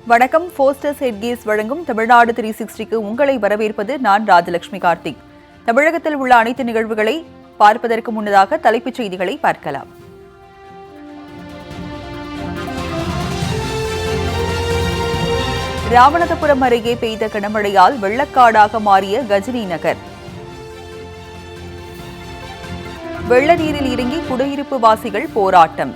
வணக்கம். போஸ்டர்ஸ் ஹெட்கேஸ் வழங்கும் தமிழ்நாடு 360க்கு உங்களை வரவேற்பது நான் ராஜலட்சுமி கார்த்திக். தமிழகத்தில் உள்ள அனைத்து நிகழ்வுகளை பார்ப்பதற்கு முன்னதாக தலைப்புச் செய்திகளை பார்க்கலாம். ராமநாதபுரம் அருகே பெய்த கனமழையால் வெள்ளக்காடாக மாறிய கஜினி நகர். வெள்ள நீரில் இறங்கி குடியிருப்பு வாசிகள் போராட்டம்.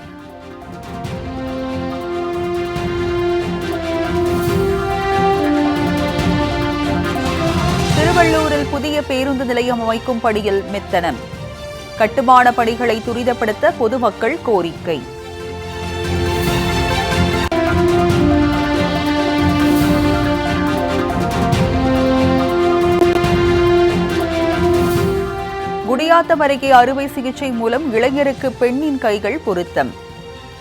திருவள்ளூரில் புதிய பேருந்து நிலையம் அமைக்கும் பணியில் மெத்தனம். கட்டுமான பணிகளை துரிதப்படுத்த பொதுமக்கள் கோரிக்கை. குடியாத்தம் அருகே அறுவை சிகிச்சை மூலம் இளைஞருக்கு பெண்ணின் கைகள் பொருத்தம்.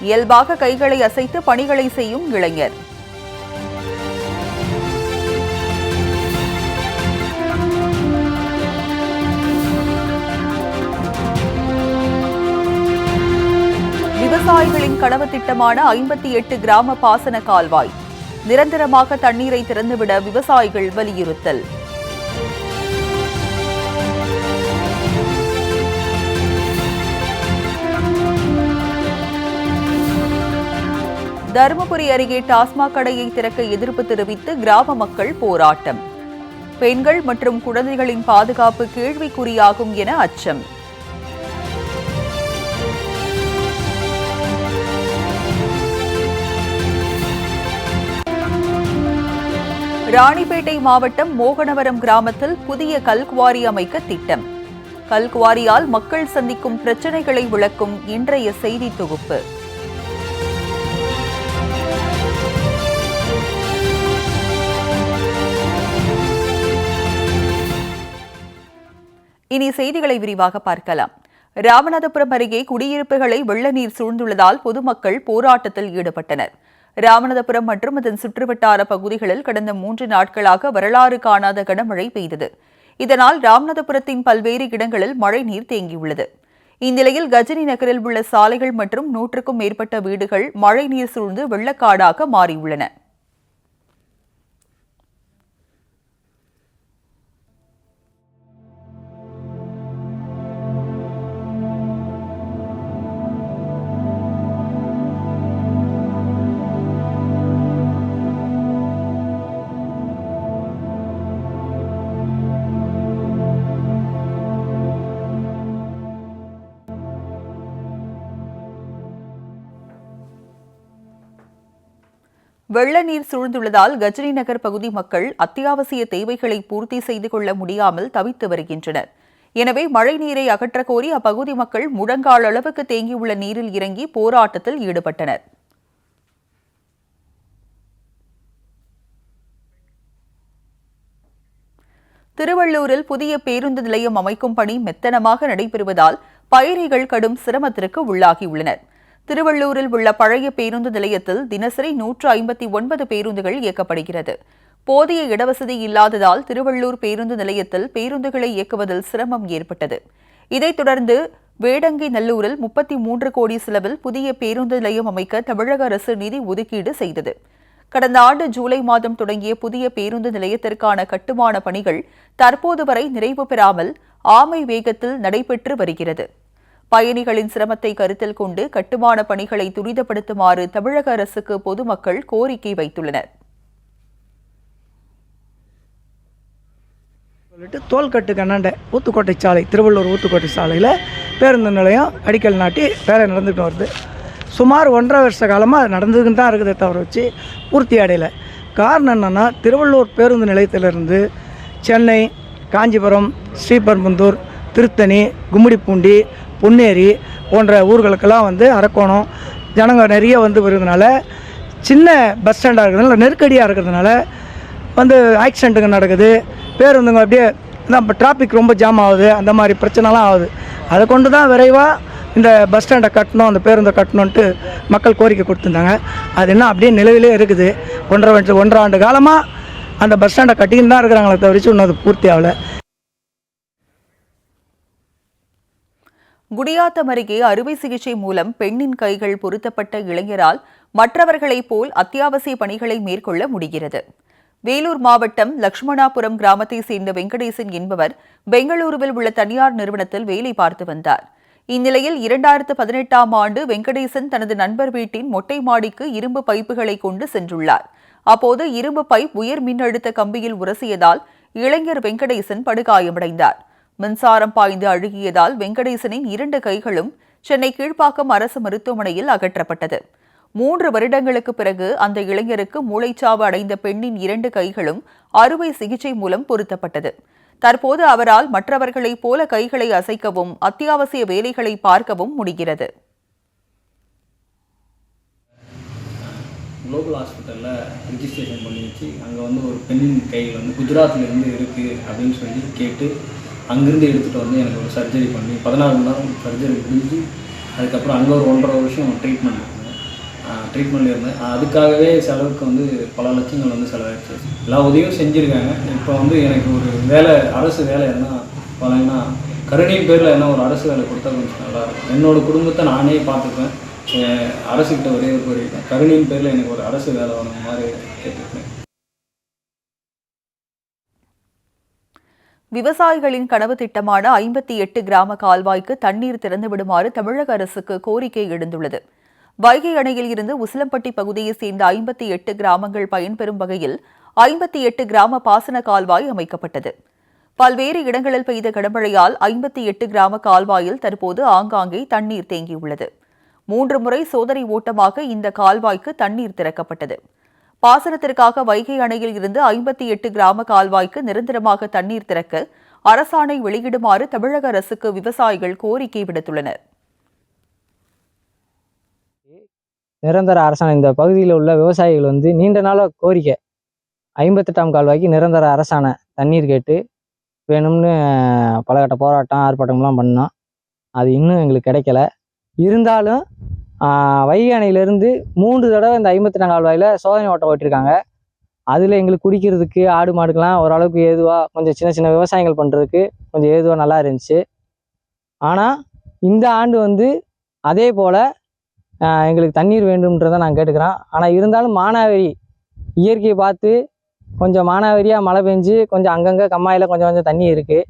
இயல்பாக கைகளை அசைத்து பணிகளை செய்யும் இளைஞர். விவசாயிகளின் கனவு திட்டமான 58 கிராம பாசன கால்வாய் நிரந்தரமாக தண்ணீரை திறந்துவிட விவசாயிகள் வலியுறுத்தல். தருமபுரி அருகே டாஸ்மாக் கடையை திறக்க எதிர்ப்பு தெரிவித்து கிராம மக்கள் போராட்டம். பெண்கள் மற்றும் குழந்தைகளின் பாதுகாப்பு கேள்விக்குறியாகும் என அச்சம். ராணிப்பேட்டை மாவட்டம் மோகனவரம் கிராமத்தில் புதிய கல்குவாரி அமைக்க திட்டம். கல்குவாரியால் மக்கள் சந்திக்கும் பிரச்சினைகளை விளக்கும் இன்றைய செய்தி தொகுப்பு. இனி செய்திகளை விரிவாக பார்க்கலாம். ராமநாதபுரம் அருகே குடியிருப்புகளை வெள்ள நீர் சூழ்ந்துள்ளதால் பொதுமக்கள் போராட்டத்தில் ஈடுபட்டனர். ராமநாதபுரம் மற்றும் அதன் சுற்றுவட்டார பகுதிகளில் கடந்த 3 நாட்களாக வரலாறு காணாத கனமழை பெய்தது. இதனால் ராமநாதபுரத்தின் பல்வேறு இடங்களில் மழைநீர் தேங்கியுள்ளது. இந்நிலையில் கஜினி நகரில் உள்ள சாலைகள் மற்றும் 100க்கும் மேற்பட்ட வீடுகள் மழைநீர் சூழ்ந்து வெள்ளக்காடாக மாறியுள்ளன. வெள்ள நீர் சூழ்ந்துள்ளதால் கஜினி நகர் பகுதி மக்கள் அத்தியாவசிய தேவைகளை பூர்த்தி செய்து கொள்ள முடியாமல் தவித்து வருகின்றனர். எனவே மழைநீரை அகற்றக் கோரி அப்பகுதி மக்கள் முழங்கால் அளவுக்கு தேங்கியுள்ள நீரில் இறங்கி போராட்டத்தில் ஈடுபட்டனர். திருவள்ளூரில் புதிய பேருந்து நிலையம் அமைக்கும் பணி மெத்தனமாக நடைபெறுவதால் பயணிகள் கடும் சிரமத்திற்கு உள்ளாகியுள்ளனர். திருவள்ளூரில் உள்ள பழைய பேருந்து நிலையத்தில் தினசரி 159 பேருந்துகள் இயக்கப்படுகிறது. போதிய இடவசதி இல்லாததால் திருவள்ளூர் பேருந்து நிலையத்தில் பேருந்துகளை இயக்குவதில் சிரமம் ஏற்பட்டது. இதைத் தொடர்ந்து வேடங்கை நல்லூரில் 33 கோடி செலவில் புதிய பேருந்து நிலையம் அமைக்க தமிழக அரசு நிதி ஒதுக்கீடு செய்தது. கடந்த ஆண்டு ஜூலை மாதம் தொடங்கிய புதிய பேருந்து நிலையத்திற்கான கட்டுமான பணிகள் தற்போது வரை நிறைவு பெறாமல் ஆமை வேகத்தில் நடைபெற்று வருகிறது. பயணிகளின் சிரமத்தை கருத்தில் கொண்டு கட்டுமான பணிகளை துரிதப்படுத்துமாறு தமிழக அரசுக்கு பொதுமக்கள் கோரிக்கை வைத்துள்ளனர். தோல்கட்டு கண்ணாண்ட ஊத்துக்கோட்டை சாலை, திருவள்ளூர் ஊத்துக்கோட்டை சாலையில் பேருந்து நிலையம் அடிக்கல் நாட்டி வேலை நடந்துகிட்டு வருது. சுமார் 1.5 வருஷ காலமாக அது நடந்துக்கிட்டு தான் இருக்குதே தவிர வச்சு பூர்த்தி அடையலை. காரணம் என்னென்னா, திருவள்ளூர் பேருந்து நிலையத்திலிருந்து சென்னை, காஞ்சிபுரம், ஸ்ரீபெரும்புதூர், திருத்தணி, கும்மிடிப்பூண்டி, பொன்னேரி போன்ற ஊர்களுக்கெல்லாம் அரக்கோணம் ஜனங்க நிறைய வருவதனால, சின்ன பஸ் ஸ்டாண்டாக இருக்கிறதுனால, நெருக்கடியாக இருக்கிறதுனால ஆக்சிடெண்ட்டுங்க நடக்குது. பேருந்துங்க அப்படியே டிராஃபிக் ரொம்ப ஜாம் ஆகுது. அந்த மாதிரி பிரச்சனைலாம் ஆகுது. அதை கொண்டு தான் விரைவாக இந்த பஸ் ஸ்டாண்டை கட்டணும், அந்த பேருந்தை கட்டணுன்ட்டு மக்கள் கோரிக்கை கொடுத்துருந்தாங்க. அது என்ன அப்படியே நிலவிலே இருக்குது. 1.5 ஆண்டு காலமாக அந்த பஸ் ஸ்டாண்டை கட்டிக்கின்னு தான் இருக்கிறாங்களே தவிர இன்னும் அது பூர்த்தி ஆகலை. குடியாத்தம் அருகே அறுவை சிகிச்சை மூலம் பெண்ணின் கைகள் பொருத்தப்பட்ட இளைஞரால் மற்றவர்களைப் போல் அத்தியாவசிய பணிகளை மேற்கொள்ள முடிகிறது. வேலூர் மாவட்டம் லட்சுமணாபுரம் கிராமத்தை சேர்ந்த வெங்கடேசன் என்பவர் பெங்களூருவில் உள்ள தனியார் நிறுவனத்தில் வேலை பார்த்து வந்தார். இந்நிலையில் 2018ஆம் ஆண்டு வெங்கடேசன் தனது நண்பர் வீட்டின் மொட்டை மாடிக்கு இரும்பு பைப்புகளை கொண்டு சென்றுள்ளார். அப்போது இரும்பு பைப் உயர் மின்னழுத்த கம்பியில் உரசியதால் இளைஞர் வெங்கடேசன் படுகாயமடைந்தார். மின்சாரம் பாய்ந்து அழுகியதால் வெங்கடேசனின் 2 கைகளும் சென்னை கீழ்ப்பாக்கம் அரசு மருத்துவமனையில் அகற்றப்பட்டது. 3 வருடங்களுக்கு பிறகு அந்த இளைஞருக்கு மூளைச்சாவு அடைந்த பெண்ணின் 2 கைகளும் அறுவை சிகிச்சை மூலம் பொருத்தப்பட்டது. தற்போது அவரால் மற்றவர்களைப் போல கைகளை அசைக்கவும் அத்தியாவசிய வேலைகளை பார்க்கவும் முடிகிறது. குளோபல் ஹாஸ்பிட்டலில் ரிஜிஸ்ட்ரேஷன் பண்ணி வச்சு அங்கே ஒரு பெண்ணின் கையில் குஜராத்லேருந்து இருக்குது அப்படின்னு சொல்லி கேட்டு அங்கேருந்து எடுத்துகிட்டு எனக்கு ஒரு சர்ஜரி பண்ணி 16 மணி நேரம் சர்ஜரி முடிஞ்சு அதுக்கப்புறம் அங்கே ஒரு 1.5 வருஷம் ட்ரீட்மெண்ட் இருந்தேன். அதுக்காகவே செலவுக்கு பல லட்சங்கள் செலவாயிடுச்சு. எல்லா உதவியும் செஞ்சுருக்காங்க. இப்போ எனக்கு ஒரு வேலை, அரசு வேலை எதுனா பார்த்தீங்கன்னா கருணையின் பேரில் என்ன ஒரு அரசு வேலை கொடுத்தா கொஞ்சம் நல்லாயிருக்கும். என்னோடய குடும்பத்தை நானே பார்த்துப்பேன். அரசுக்கிட்ட ஒரே ஒரு கோரிக்கை, கருணையின் பேரில் எனக்கு ஒரு அரசு வேலை வர மாதிரி கேட்டுருக்கேன். விவசாயிகளின் கனவு திட்டமான 58 கிராம கால்வாய்க்கு தண்ணீர் திறந்துவிடுமாறு தமிழக அரசுக்கு கோரிக்கை எழுந்துள்ளது. வைகை அணையில் இருந்து உசிலம்பட்டி பகுதியைச் சேர்ந்த 58 கிராமங்கள் பயன்பெறும் வகையில் 58 கிராம பாசன கால்வாய் அமைக்கப்பட்டது. பல்வேறு இடங்களில் பெய்த கனமழையால் 58 கிராம கால்வாயில் தற்போது ஆங்காங்கே தண்ணீர் தேங்கியுள்ளது. 3 முறை சோதனை ஓட்டமாக இந்த கால்வாய்க்கு தண்ணீர் திறக்கப்பட்டது. பாசனத்திற்காக வைகை அணையில் இருந்து 58 கிராம கால்வாய்க்கு நிரந்தரமாக தண்ணீர் திறக்க அரசாணை வெளியிடுமாறு தமிழக அரசுக்கு விவசாயிகள் கோரிக்கை விடுத்துள்ளனர். நிரந்தர அரசாணை இந்த பகுதியில் உள்ள விவசாயிகள் நீண்ட நாள கோரிக்கை 58ஆம் கால்வாய்க்கு நிரந்தர அரசாணை தண்ணீர் கேட்டு வேணும்னு பலகட்ட போராட்டம் ஆர்ப்பாட்டம்லாம் பண்ணோம். அது இன்னும் எங்களுக்கு கிடைக்கல. இருந்தாலும் வைகை அணையிலேருந்து 3 தடவை இந்த 58ஆம் கால்வாயில் சோதனை ஓட்டம் ஓட்டியிருக்காங்க. அதில் எங்களுக்கு குடிக்கிறதுக்கு ஆடு மாடுக்கெலாம் ஓரளவுக்கு ஏதுவாக கொஞ்சம் சின்ன சின்ன விவசாயங்கள் பண்ணுறதுக்கு கொஞ்சம் ஏதுவாக நல்லா இருந்துச்சு. ஆனால் இந்த ஆண்டு அதே போல் எங்களுக்கு தண்ணீர் வேண்டும்ன்றதை நான் கேட்டுக்கிறேன். ஆனால் இருந்தாலும் மானாவாரி இயற்கையை பார்த்து கொஞ்சம் மானாவாரியாக மழை பெஞ்சு கொஞ்சம் அங்கங்கே கம்மாயில் கொஞ்சம் கொஞ்சம் தண்ணி இருக்குது.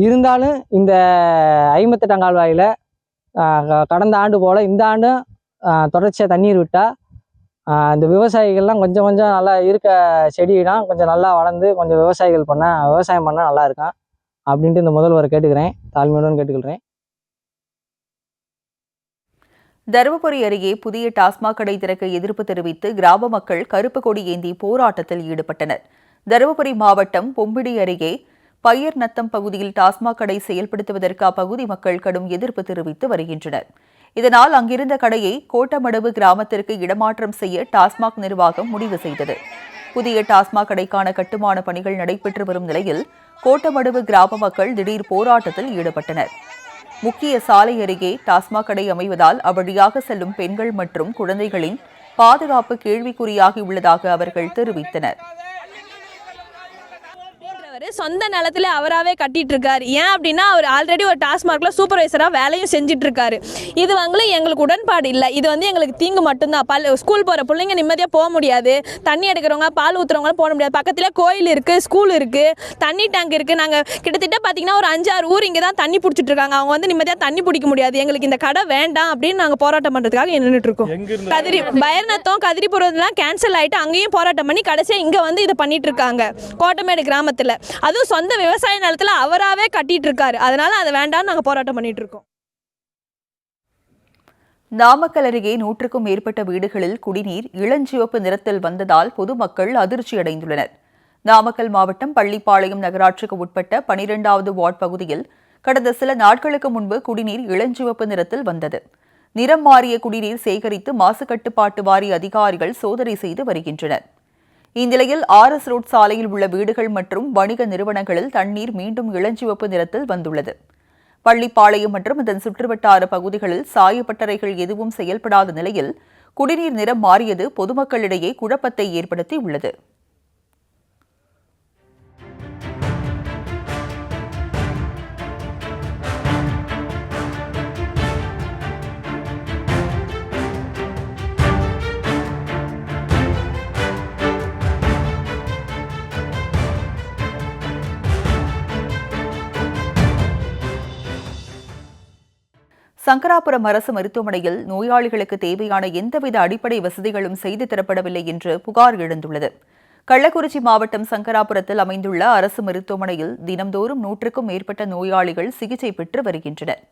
இருந்தாலும் இந்த 58ஆம் கால்வாயில் கடந்த ஆண்டு போல் இந்த ஆண்டும் தொடர்ச்சியாக தண்ணீர் விட்டால் இந்த விவசாயிகள்லாம் கொஞ்சம் கொஞ்சம் நல்லா இருக்க செடியெல்லாம் கொஞ்சம் நல்லா வளர்ந்து கொஞ்சம் விவசாயம் பண்ணால் நல்லா இருக்கும் அப்படின்ட்டு இந்த முதல்வரை கேட்டுக்கிறேன், தாழ்மையுடன் கேட்டுக்கிறேன். தருமபுரி அருகே புதிய டாஸ்மாக் கடை திறக்க எதிர்ப்பு தெரிவித்து கிராம மக்கள் கருப்பு கொடி ஏந்தி போராட்டத்தில் ஈடுபட்டனர். தருமபுரி மாவட்டம் பொம்பிடி அருகே பையர் நத்தம் பகுதியில் டாஸ்மாக் கடை செயல்படுத்துவதற்கு அப்பகுதி மக்கள் கடும் எதிர்ப்பு தெரிவித்து வருகின்றனர். இதனால் அங்கிருந்த கடையை கோட்டமடவு கிராமத்திற்கு இடமாற்றம் செய்ய டாஸ்மாக் நிர்வாகம் முடிவு செய்தது. புதிய டாஸ்மாக் கடைக்கான கட்டுமான பணிகள் நடைபெற்று வரும் நிலையில் கோட்டமடவு கிராம மக்கள் திடீர் போராட்டத்தில் ஈடுபட்டனர். முக்கிய சாலை அருகே டாஸ்மாக் கடை அமைவதால் அவ்வழியாக செல்லும் பெண்கள் மற்றும் குழந்தைகளின் பாதுகாப்பு கேள்விக்குறியாகியுள்ளதாக அவர்கள் தெரிவித்தனர். சொந்த நிலத்துல அவராகவே கட்டிட்டு இருக்காரு. ஏன் அப்படின்னா அவர் ஆல்ரெடி ஒரு டாஸ்மார்க்ல சூப்பர்வைசரா வேலையும் செஞ்சுட்டு இருக்காரு. இது எங்களுக்கு உடன்பாடு இல்லை. இது எங்களுக்கு தீங்கு மட்டும்தான். ஸ்கூல் போற பிள்ளைங்க நிம்மதியா போக முடியாது. தண்ணி எடுக்கிறவங்க பால் ஊத்துறவங்க போட முடியாது. பக்கத்துல கோயில் இருக்கு, ஸ்கூல் இருக்கு, தண்ணி டேங்க் இருக்கு. நாங்க கிட்டத்தட்ட பாத்தீங்கன்னா ஒரு 5-6 ஊர் இங்க தான் தண்ணி பிடிச்சிட்டு இருக்காங்க. அவங்க நிம்மதியா தண்ணி பிடிக்க முடியாது. எங்களுக்கு இந்த கடை வேண்டாம் அப்படின்னு நாங்க போராட்டம் பண்றதுக்காக நின்றுட்டு இருக்கோம். பயர்நத்தம் கதிரிபுரம்லாம் கேன்சல் ஆயிட்டு அங்கேயும் போராட்டம் பண்ணி கடைசியா இங்க இதை பண்ணிட்டு இருக்காங்க. கோட்டமேடு கிராமத்துல அதுவும் சொந்த விவசாய நிலத்துல அவராகவே கட்டிட்டு இருக்காரு. அதனால அதை வேண்டாம்னு நாங்க போராட்டம் பண்ணிட்டு இருக்கோம். நாமக்கல் அருகே 100க்கும் மேற்பட்ட வீடுகளில் குடிநீர் இளஞ்சிவப்பு நிறத்தில் வந்ததால் பொதுமக்கள் அதிர்ச்சி அடைந்துள்ளனர். நாமக்கல் மாவட்டம் பள்ளிப்பாளையம் நகராட்சிக்கு உட்பட்ட 12வது வார்டு பகுதியில் கடந்த சில நாட்களுக்கு முன்பு குடிநீர் இளஞ்சிவப்பு நிறத்தில் வந்தது. நிறம் மாறிய குடிநீர் சேகரித்து மாசு கட்டுப்பாட்டு வாரிய அதிகாரிகள் சோதனை செய்து வருகின்றனர். இந்நிலையில் RS ரோட் சாலையில் உள்ள வீடுகள் மற்றும் வணிக நிறுவனங்களில் தண்ணீர் மீண்டும் இளஞ்சிவப்பு நிறத்தில் வந்துள்ளது. பள்ளிப்பாளையம் மற்றும் அதன் சுற்றுவட்டார பகுதிகளில் சாயப்பட்டறைகள் எதுவும் செயல்படாத நிலையில் குடிநீர் நிறம் மாறியது பொதுமக்களிடையே குழப்பத்தை ஏற்படுத்தியுள்ளது. சங்கராபுரம் அரசு மருத்துவமனையில் நோயாளிகளுக்கு தேவையான எந்தவித அடிப்படை வசதிகளும் செய்து தரப்படவில்லை என்று புகார் எழுந்துள்ளது. கள்ளக்குறிச்சி மாவட்டம் சங்கராபுரத்தில் அமைந்துள்ள அரசு மருத்துவமனையில் தினம்தோறும் 100க்கும் மேற்பட்ட நோயாளிகள் சிகிச்சை பெற்று வருகின்றனர்.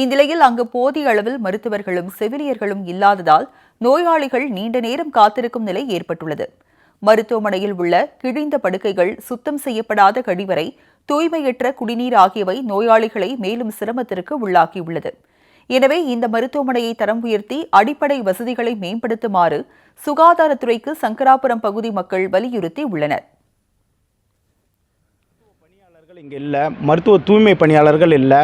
இந்நிலையில் அங்கு போதிய அளவில் மருத்துவர்களும் செவிலியர்களும் இல்லாததால் நோயாளிகள் நீண்ட நேரம் காத்திருக்கும் நிலை ஏற்பட்டுள்ளது. மருத்துவமனையில் உள்ள கிழிந்த படுக்கைகள், சுத்தம் செய்யப்படாத கழிவறை, தூய்மையற்ற குடிநீர் ஆகியவை நோயாளிகளை மேலும் சிரமத்திற்கு உள்ளாக்கியுள்ளது. எனவே இந்த மருத்துவமனையை தரம் உயர்த்தி அடிப்படை வசதிகளை மேம்படுத்துமாறு சுகாதாரத்துறைக்கு சங்கராபுரம் பகுதி மக்கள் வலியுறுத்தி உள்ளனர். இங்கே இல்லை, மருத்துவ தூய்மை பணியாளர்கள் இல்லை,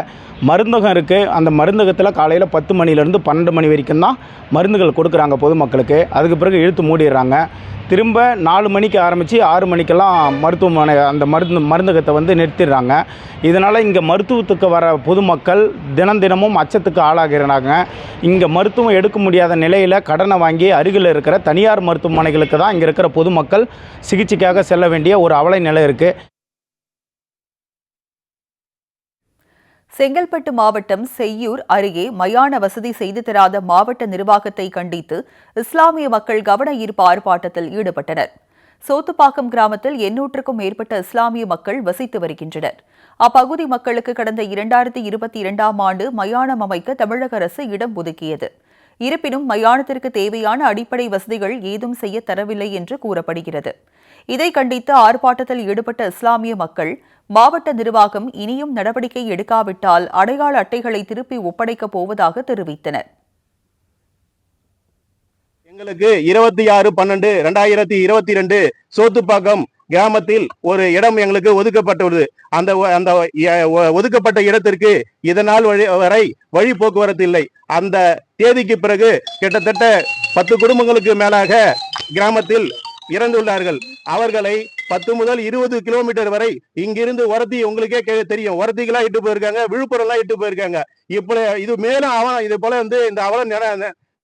மருந்தகம் இருக்குது. அந்த மருந்தகத்தில் காலையில் 10 மணிலேருந்து 12 மணி வரைக்கும் தான் மருந்துகள் கொடுக்குறாங்க பொதுமக்களுக்கு. அதுக்கு பிறகு இழுத்து மூடிடுறாங்க. திரும்ப 4 மணிக்கு ஆரம்பித்து 6 மணிக்கெல்லாம் மருத்துவமனை அந்த மருந்தகத்தை நிறுத்திடுறாங்க. இதனால் இங்கே மருத்துவத்துக்கு வர பொதுமக்கள் தினமும் அச்சத்துக்கு ஆளாகிறாங்க. இங்கே மருத்துவம் எடுக்க முடியாத நிலையில் கடனை வாங்கி அருகில் இருக்கிற தனியார் மருத்துவமனைகளுக்கு தான் இங்கே இருக்கிற பொதுமக்கள் சிகிச்சைக்காக செல்ல வேண்டிய ஒரு அவல நிலை இருக்குது. செங்கல்பட்டு மாவட்டம் செய்யூர் அருகே மயான வசதி செய்து தராத மாவட்ட நிர்வாகத்தை கண்டித்து இஸ்லாமிய மக்கள் கவன ஈர்ப்பு ஆர்ப்பாட்டத்தில் ஈடுபட்டனர். சோத்துப்பாக்கம் கிராமத்தில் 800க்கும் மேற்பட்ட இஸ்லாமிய மக்கள் வசித்து வருகின்றனர். அப்பகுதி மக்களுக்கு கடந்த 2022ஆம் ஆண்டு மயானம் அமைக்க தமிழக அரசு இடம் ஒதுக்கியது. இருப்பினும் மயானத்திற்கு தேவையான அடிப்படை வசதிகள் ஏதும் செய்ய தரவில்லை என்று கூறப்படுகிறது. இதை கண்டித்து ஆர்ப்பாட்டத்தில் ஈடுபட்ட இஸ்லாமிய மக்கள் மாவட்ட நிர்வாகம் இனியும் நடவடிக்கை எடுக்காவிட்டால் அடையாள அட்டைகளை திருப்பி ஒப்படைக்கப் போவதாக தெரிவித்தனர். எங்களுக்கு 26/12/2022 சோத்துப்பாக்கம் கிராமத்தில் ஒரு இடம் எங்களுக்கு ஒதுக்கப்பட்டுள்ளது. அந்த ஒதுக்கப்பட்ட இடத்திற்கு இதனால் வரை வழி போக்குவரத்து இல்லை. அந்த தேதிக்கு பிறகு கிட்டத்தட்ட 10 குடும்பங்களுக்கு மேலாக கிராமத்தில் இறந்துள்ளார்கள். அவர்களை 10 முதல் 20 கிலோமீட்டர் வரை இங்கிருந்து ஒரத்தி, உங்களுக்கே தெரியும், ஒரத்திக்கெல்லாம் இட்டு போயிருக்காங்க, விழுப்புரம்லாம் இட்டு போயிருக்காங்க. இப்ப இது மேலும் இது போல இந்த அவலம்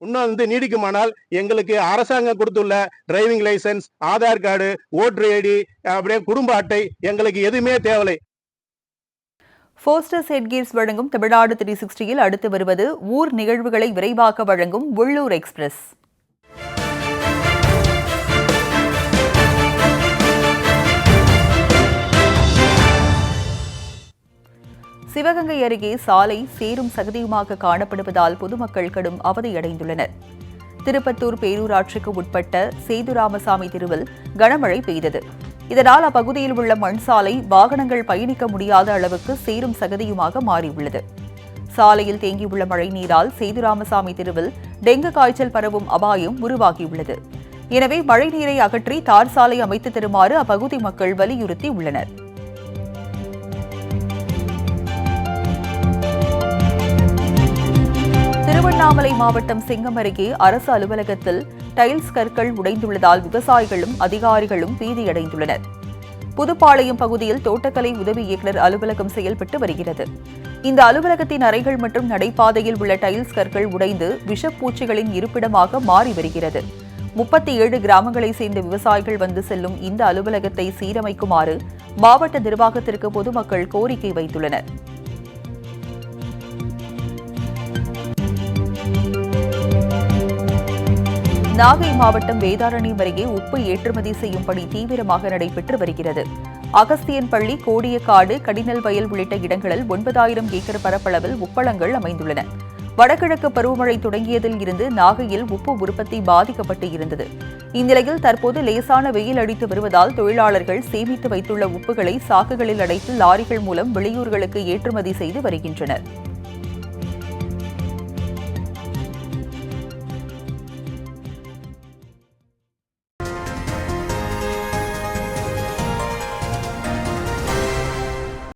இன்னும் நீடிக்குமானால் எங்களுக்கு அரசாங்கம் கொடுத்துள்ள driving licence, Aadhaar card, voter ID, அப்படியே குடும்ப அட்டை எங்களுக்கு எதுவுமே தேவையில்லை. போஸ்டர்ஸ் ஹெட்கியர்ஸ் வழங்கும் தமிழ்நாடு 360யில் அடுத்து வருவது ஊர் நிகழ்வுகளை விரைவாக வழங்கும் உள்ளூர் எக்ஸ்பிரஸ். சிவகங்கை அருகே சாலை சேரும் சகதியுமாக காணப்படுவதால் பொதுமக்கள் கடும் அவதியடைந்துள்ளனர். திருப்பத்தூர் பேரூராட்சிக்கு உட்பட்ட சேதுராமசாமி தெருவில் கனமழை பெய்தது. இதனால் அப்பகுதியில் உள்ள மண் சாலை வாகனங்கள் பயணிக்க முடியாத அளவுக்கு சேரும் சகதியுமாக மாறியுள்ளது. சாலையில் தேங்கியுள்ள மழை நீரால் சேதுராமசாமி தெருவில் டெங்கு காய்ச்சல் பரவும் அபாயம் உருவாகியுள்ளது. எனவே மழை நீரை அகற்றி தார் சாலை அமைத்து தருமாறு அப்பகுதி மக்கள் வலியுறுத்தி உள்ளனர். திருவண்ணாமலை மாவட்டம் சிங்கம் அருகே அரசு அலுவலகத்தில் டைல்ஸ் கற்கள் உடைந்துள்ளதால் விவசாயிகளும் அதிகாரிகளும் பீதியடைந்துள்ளனர். புதுப்பாளையம் பகுதியில் தோட்டக்கலை உதவி இயக்குநர் அலுவலகம் செயல்பட்டு வருகிறது. இந்த அலுவலகத்தின் அறைகள் மற்றும் நடைபாதையில் உள்ள டைல்ஸ் கற்கள் உடைந்து விஷப்பூச்சிகளின் இருப்பிடமாக மாறி வருகிறது. 37 கிராமங்களைச் சேர்ந்த விவசாயிகள் வந்து செல்லும் இந்த அலுவலகத்தை சீரமைக்குமாறு மாவட்ட நிர்வாகத்திற்கு பொதுமக்கள் கோரிக்கை வைத்துள்ளனர். நாகை மாவட்டம் வேதாரண்யம் அருகே உப்பு ஏற்றுமதி செய்யும் பணி தீவிரமாக நடைபெற்று வருகிறது. அகஸ்தியன்பள்ளி, கோடியக்காடு, கடினல் வயல் உள்ளிட்ட இடங்களில் 9000 ஏக்கர் பரப்பளவில் உப்பளங்கள் அமைந்துள்ளன. வடகிழக்கு பருவமழை தொடங்கியதில் இருந்து நாகையில் உப்பு உற்பத்தி பாதிக்கப்பட்டு இருந்தது. இந்நிலையில் தற்போது லேசான வெயில் அடித்து வருவதால் தொழிலாளர்கள் சேமித்து வைத்துள்ள உப்புகளை சாக்குகளில் அடைத்து லாரிகள் மூலம் வெளியூர்களுக்கு ஏற்றுமதி செய்து வருகின்றனர்.